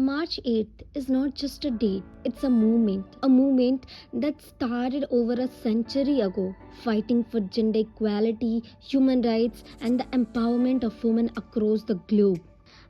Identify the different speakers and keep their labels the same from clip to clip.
Speaker 1: March 8th is not just a date, it's a movement that started over a century ago, fighting for gender equality, human rights, and the empowerment of women across the globe.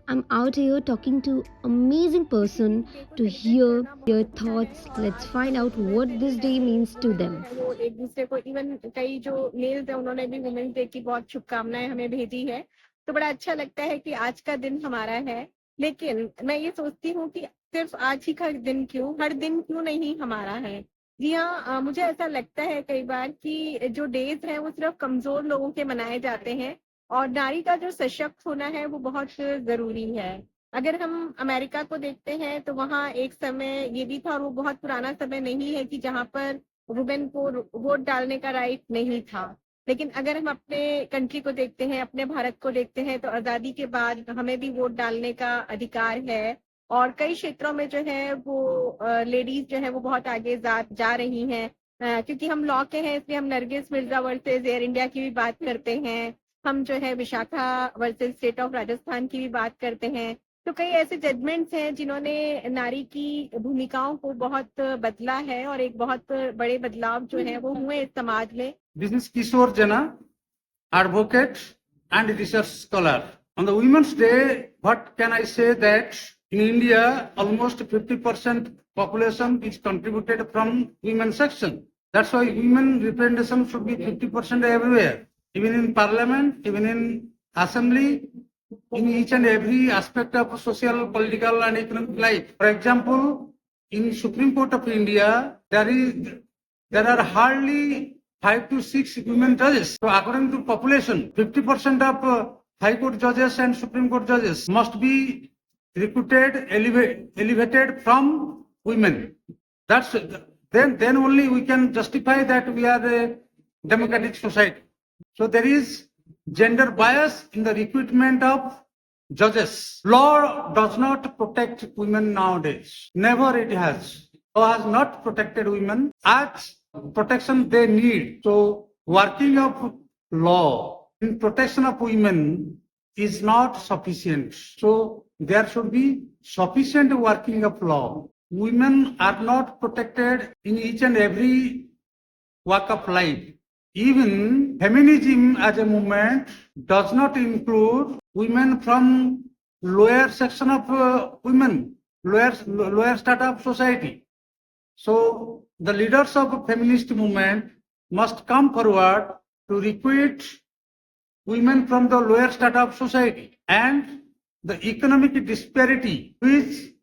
Speaker 1: I'm out here talking to amazing person to hear their thoughts. Let's find out what this day means to them.
Speaker 2: वो एक दूसरे को even कई जो mails है उन्होंने भी women's day की बहुत शुभकामनाएं हमें भेजी है। तो बड़ा अच्छा लगता है कि आज का दिन हमारा है। लेकिन मैं ये सोचती हूँ कि सिर्फ आज ही का दिन क्यों, हर दिन क्यों नहीं हमारा है। जी हाँ, मुझे ऐसा लगता है कई बार कि जो डेज हैं वो सिर्फ कमजोर लोगों के मनाए जाते हैं और नारी का जो सशक्त होना है वो बहुत जरूरी है। अगर हम अमेरिका को देखते हैं तो वहाँ एक समय ये भी था, और वो बहुत पुराना समय नहीं है, कि जहाँ पर वुमेन को वोट डालने का राइट नहीं था। लेकिन अगर हम अपने कंट्री को देखते हैं, अपने भारत को देखते हैं, तो आजादी के बाद हमें भी वोट डालने का अधिकार है और कई क्षेत्रों में जो है वो लेडीज जो है वो बहुत आगे जा रही हैं। क्योंकि हम लॉ के हैं इसलिए हम Nargis Mirza versus air India की भी बात करते हैं, हम जो है Vishakha versus state of Rajasthan की भी बात करते हैं। तो कई ऐसे जजमेंट्स हैं जिन्होंने नारी की भूमिकाओं को बहुत बदला है और एक बहुत बड़े बदलाव जो है वो हुए इस समाज में।
Speaker 3: Business Kishore Jana, advocate and research scholar. On the Women's Day, what can I say that in India, almost 50% population is contributed from women section. That's why women representation should be 50% everywhere, even in parliament, even in assembly, in each and every aspect of social, political and economic life. For example, in Supreme Court of India, there are hardly 5 to 6 women judges. So according to population, 50% of High Court judges and Supreme Court judges must be recruited, elevated from women. That's then only we can justify that we are a democratic society. So there is gender bias in the recruitment of judges. Law does not protect women nowadays. Never it has. Law has not protected women as protection they need. So working of law in protection of women is not sufficient. So there should be sufficient working of law. Women are not protected in each and every walk of life. Even feminism as a movement does not include women from lower section of women, lower strata of society. So the leaders of feminist movement must come forward to recruit women from the lower strata of society, and the economic disparity which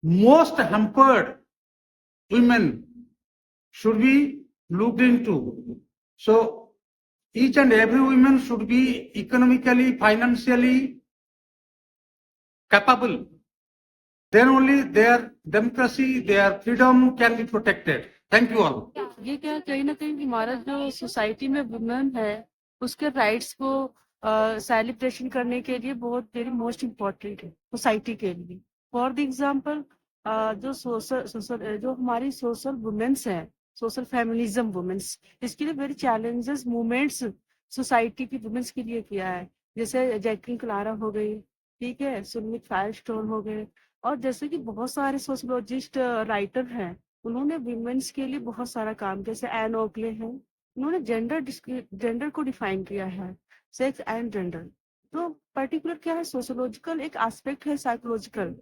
Speaker 3: most hampered women should be looked into. So each and every woman should be economically, financially capable. Then only their democracy, their freedom can be protected. Thank you all.
Speaker 4: ये क्या कहीं ना कहीं हमारा जो society में women है उसके राइट्स को सेलिब्रेशन करने के लिए बहुत वेरी मोस्ट इम्पोर्टेंट है सोसाइटी के लिए। फॉर द एग्जांपल जो हमारी सोशल वुमेन्स हैं, सोशल फेमिनिज्म वुमेन्स, इसके लिए वेरी चैलेंजेस मूवमेंट्स सोसाइटी की वुमेन्स के लिए किया है। जैसे जैकलिन क्लारा हो गई, ठीक है, सुमित फायरस्टोन हो गए, और जैसे कि बहुत सारे सोशोलॉजिस्ट राइटर हैं, उन्होंने वुमेन्स के लिए बहुत सारा काम, जैसे एन ओकले हैं, उन्होंने जेंडर को डिफाइन किया है, सेक्स एंड जेंडर। तो पर्टिकुलर क्या है, सोशोलॉजिकल एक एस्पेक्ट है, साइकोलॉजिकल,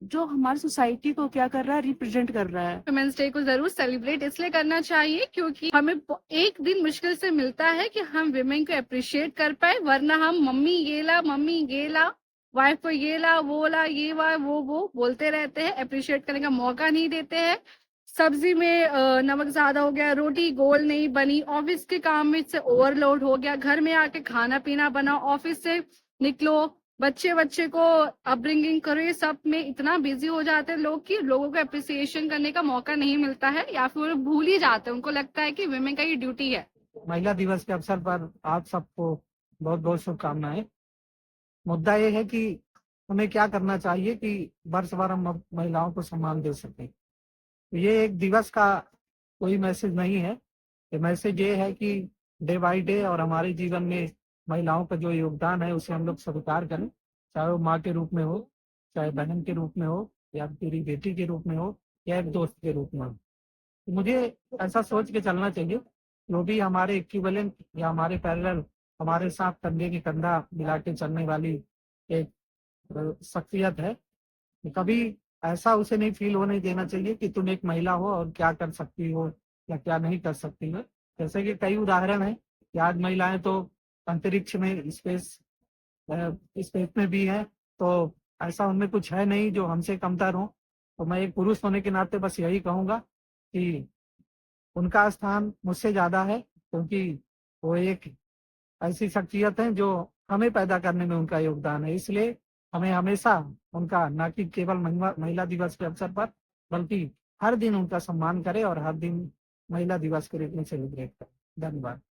Speaker 4: जो हमारी सोसाइटी को क्या कर रहा है, रिप्रेजेंट कर रहा है।
Speaker 5: वुमेन्स डे को जरूर सेलिब्रेट इसलिए करना चाहिए क्योंकि हमें एक दिन मुश्किल से मिलता है कि हम विमेन को अप्रिशिएट कर पाए, वरना हम मम्मी गेला वाइफ को ये ला वो ला ये वो बोलते रहते हैं, अप्रिशिएट करने का मौका नहीं देते हैं। सब्जी में नमक ज्यादा हो गया, रोटी गोल नहीं बनी, ऑफिस के काम में से ओवरलोड हो गया, घर में आके खाना पीना बना, ऑफिस से निकलो, बच्चे को अपब्रिंगिंग करो, ये सब में इतना बिजी हो जाते हैं लोग कि लोगों को अप्रिसिएशन करने का मौका नहीं मिलता है, या फिर भूल ही जाते हैं। उनको लगता है कि विमेन का ये ड्यूटी है।
Speaker 6: महिला दिवस के अवसर पर आप सबको बहुत बहुत शुभकामनाएं। मुद्दा ये है कि हमें क्या करना चाहिए कि वर्ष भर हम महिलाओं को सम्मान दे सकें। ये एक दिवस का कोई मैसेज नहीं है, ये मैसेज ये है कि डे बाई डे और हमारे जीवन में महिलाओं का जो योगदान है उसे हम लोग स्वीकार करें, चाहे वो माँ के रूप में हो, चाहे बहन के रूप में हो या तेरी बेटी के रूप में हो या एक दोस्त के रूप में हो। मुझे ऐसा सोच के चलना चाहिए, जो भी हमारे इक्विवेलेंट या हमारे पैरेलल, हमारे साथ कंधे के कंधा मिला के चलने वाली एक शख्सियत है, कभी ऐसा उसे नहीं फील होने देना चाहिए कि तुम एक महिला हो और क्या कर सकती हो या क्या नहीं कर सकती हो। जैसे कि कई उदाहरण है कि आज महिलाएं तो अंतरिक्ष में, स्पेस में भी हैं, तो ऐसा उनमें कुछ है नहीं जो हमसे कमतर हो। तो मैं एक पुरुष होने के नाते बस यही कहूंगा कि उनका स्थान मुझसे ज्यादा है, क्योंकि वो एक ऐसी शख्सियत है जो हमें पैदा करने में उनका योगदान है। इसलिए हमें हमेशा उनका, न कि केवल महिला दिवस के अवसर पर, बल्कि हर दिन उनका सम्मान करें और हर दिन महिला दिवस के रूप में सेलिब्रेट करें। धन्यवाद।